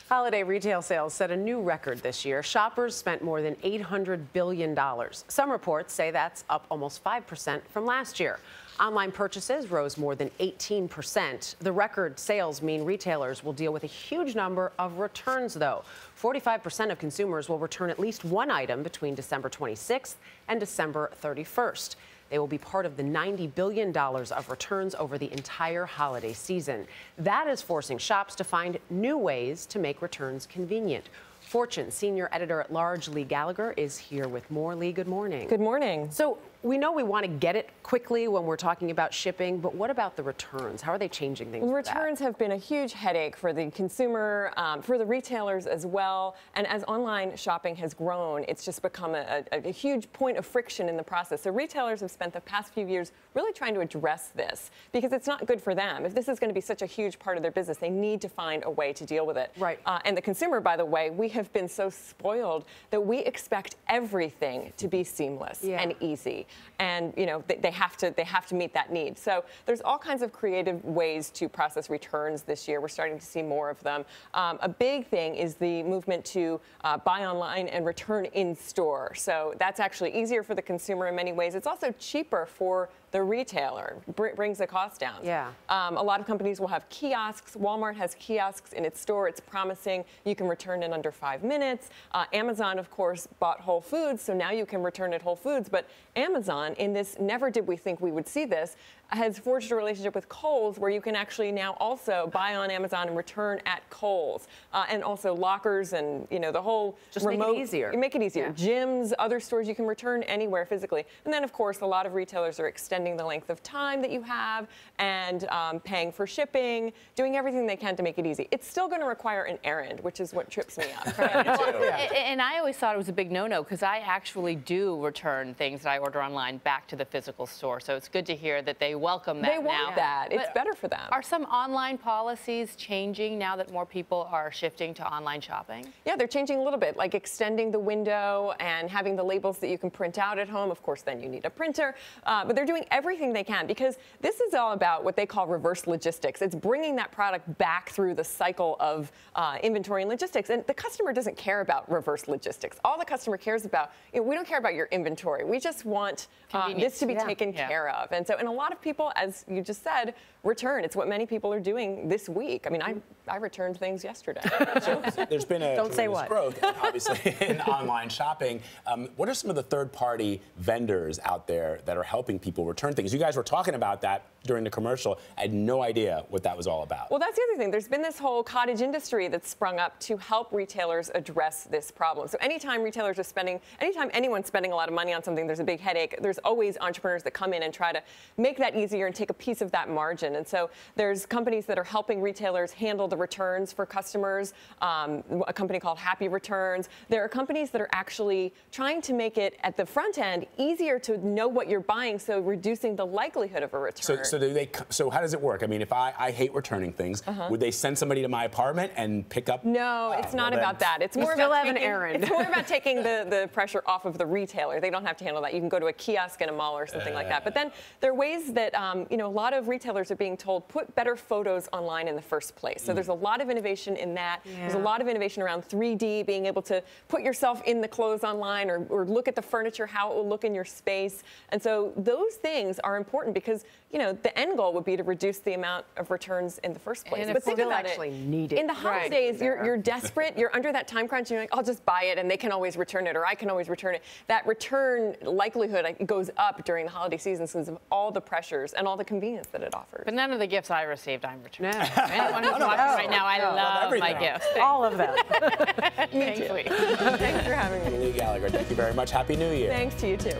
Holiday retail sales set a new record this year. Shoppers spent more than $800 billion. Some reports say that's up almost 5% from last year. Online purchases rose more than 18%. The record sales mean retailers will deal with a huge number of returns, though. 45% of consumers will return at least one item between December 26th and December 31st. They will be part of the $90 billion of returns over the entire holiday season. That is forcing shops to find new ways to make returns convenient. Fortune senior editor-at-large Leigh Gallagher is here with more. Leigh, good morning. Good morning. So we know we want to get it quickly when we're talking about shipping, but what about the returns? How are they changing things? Returns have been a huge headache for the consumer, for the retailers as well. And as online shopping has grown, it's just become a huge point of friction in the process. So retailers have spent the past few years really trying to address this because it's not good for them. If this is going to be such a huge part of their business, they need to find a way to deal with it. Right. And the consumer, by the way, we have been so spoiled that we expect everything to be seamless and easy. And you know they have to meet that need. So there's all kinds of creative ways to process returns this year. We're starting to see more of them. A big thing is the movement to buy online and return in store. So that's actually easier for the consumer in many ways. It's also cheaper for the retailer. Brings the cost down. Yeah. A lot of companies will have kiosks. Walmart has kiosks in its store. It's promising you can return in under 5 minutes. Amazon, of course, bought Whole Foods, so now you can return at Whole Foods. But Amazon, in this never did we think we would see this, has forged a relationship with Kohl's where you can actually now also buy on Amazon and return at Kohl's. And also lockers and, you know, the whole remote. Make it easier. You make it easier. Yeah. Gyms, other stores, you can return anywhere physically. And then, of course, a lot of retailers are extending the length of time that you have and paying for shipping, doing everything they can to make it easy. It's still going to require an errand, which is what trips me up. And I always thought it was a big no-no because I actually do return things that I order online back to the physical store. So it's good to hear that they welcome that now. They want that. It's better for them. Are some online policies changing now that more people are shifting to online shopping? Yeah, they're changing a little bit, like extending the window and having the labels that you can print out at home. Of course, then you need a printer. But they're doing everything they can because this is all about what they call reverse logistics. It's bringing that product back through the cycle of inventory and logistics. And the customer doesn't care about reverse logistics. All the customer cares about, you know, we don't care about your inventory. We just want this to be taken care of. And so, and a lot of people, as you just said, return. It's what many people are doing this week. I mean, I returned things yesterday. So there's been a tremendous growth, obviously, in online shopping. What are some of the third-party vendors out there that are helping people return things? You guys were talking about that during the commercial. I had no idea what that was all about. Well, that's the other thing. There's been this whole cottage industry that's sprung up to help retailers address this problem. So anytime retailers are spending, anytime anyone's spending a lot of money on something, there's a big headache. There's always entrepreneurs that come in and try to make that easier and take a piece of that margin. And so there's companies that are helping retailers handle the returns for customers, a company called Happy Returns. There are companies that are actually trying to make it at the front end easier to know what you're buying, so reducing the likelihood of a return. So how does it work? I mean, if I hate returning things, would they send somebody to my apartment and pick up? No, it's not about that. It's more about an errand. It's more about taking the pressure off of the retailer. They don't have to handle that. You can go to a kiosk in a mall or something like that. But then there are ways that you know, a lot of retailers are being told put better photos online in the first place. So there's a lot of innovation in that. There's a lot of innovation around 3D, being able to put yourself in the clothes online or look at the furniture, how it will look in your space. And so those things are important because, you know, the end goal would be to reduce the amount of returns in the first place. But think about it. In the holidays, you're desperate, you're under that time crunch, and you're like, I'll just buy it and they can always return it, or I can always return it. That return likelihood goes up during the holiday season because of all the pressures and all the convenience that it offers. But none of the gifts I received, I'm returning. No. Anyone who's watching right now, I love my gifts. All of them. Me too. Thanks for having me. Leigh Gallagher, thank you very much. Happy New Year. Thanks to you too.